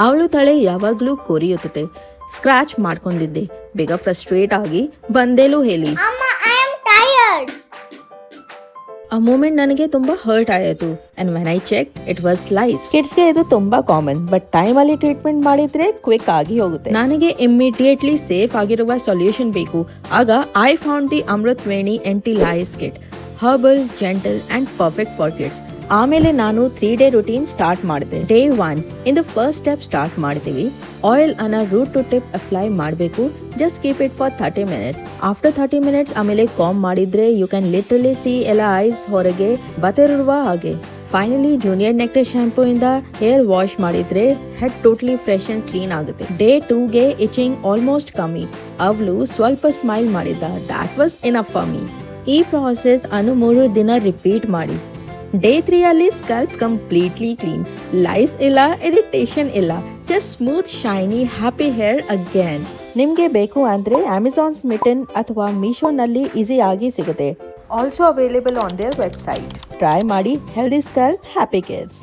ಅವಳು ತಲೆ ಯಾವಾಗಲೂ ಕೊರಿಯುತ್ತದೆ. ಸ್ಕ್ರಾಚ್ ಮಾಡ್ಕೊಂಡಿದ್ದೆ. ಬೇಗ ಫ್ರಸ್ಟ್ರೇಟ್ ಆಗಿ ಬಂದೇಲು ಹೇಳಿ. ಆ ಮೂಮೆಂಟ್ ನನಗೆ ತುಂಬಾ ಹರ್ಟ್ ಆಯಿತು. And when I check it was lice. ಕಿಡ್ಸ್ಗೆ ಇದು ತುಂಬಾ ಕಾಮನ್, ಬಟ್ ಟೈಮಲ್ಲಿ ಟ್ರೀಟ್ಮೆಂಟ್ ಮಾಡಿದ್ರೆ ಕ್ವಿಕ್ ಆಗಿ ಹೋಗುತ್ತೆ. ನನಗೆ ಇಮ್ಮಿಡಿಯೇಟ್ಲಿ ಸೇಫ್ ಆಗಿರುವ ಸೊಲ್ಯೂಷನ್ ಬೇಕು. ಆಗ I found the Amrutaveni anti lice kit. Herbal, gentle and perfect for kids. ಆಮೇಲೆ ನಾನು 3 ಡೇ ರೂಟೀನ್ ಸ್ಟಾರ್ಟ್ ಮಾಡಿದೆ. ಡೇ 1 ಇಂದು ಫಸ್ಟ್ ಸ್ಟೆಪ್ ಸ್ಟಾರ್ಟ್ ಮಾಡ್ತೀವಿ. ಆಯಿಲ್ ಅನ್ನ ರೂಟ್ ಟು ಟಿಪ್ ಅಪ್ಲೈ ಮಾಡಬೇಕು. Just keep it for 30 minutes. After 30 minutes ಆಮೇಲೆ com ಮಾಡಿದ್ರೆ you can literally C ಎಲ್ಲ ಐಸ್ ಹೊರಗೆ ಬತ್ತಿರುವ ಹಾಗೆ. ಫೈನಲಿ ಜೂನಿಯರ್ ನೆಕ್ಟರ್ ಶಾಂಪೂ ಇಂದ ಹೇರ್ ವಾಶ್ ಮಾಡಿದ್ರೆ head totally fresh and clean ಆಗುತ್ತೆ. ಡೇ 2ಗೆ ಇಚಿಂಗ್ ಆಲ್ಮೋಸ್ಟ್ ಕಮ್ಮಿ. ಅವಳು ಸ್ವಲ್ಪ ಸ್ಮೈಲ್ ಮಾಡಿದ್ದ. That was enough for me. ಈ ಪ್ರಾಸೆಸ್ ಅನ್ನು 3 ದಿನ ರಿಪೀಟ್ ಮಾಡಿ. ಡೇ 3 ಅಲ್ಲಿ ಸ್ಕಲ್ಪ್ ಕಂಪ್ಲೀಟ್ಲಿ ಕ್ಲೀನ್. ಲೈಸ್ ಇಲ್ಲ, ಇರಿಟೇಷನ್ ಇಲ್ಲ. Just smooth, shiny, happy hair again. ನಿಮಗೆ ಬೇಕು ಅಂದರೆ ಅಮೆಜಾನ್ ಸ್ಮಿಟನ್ ಅಥವಾ ಮೀಶೋನಲ್ಲಿ ಈಸಿ ಆಗಿ ಸಿಗುತ್ತೆ. Also available on their website. Try ಮಾಡಿ. Healthy scalp, happy kids.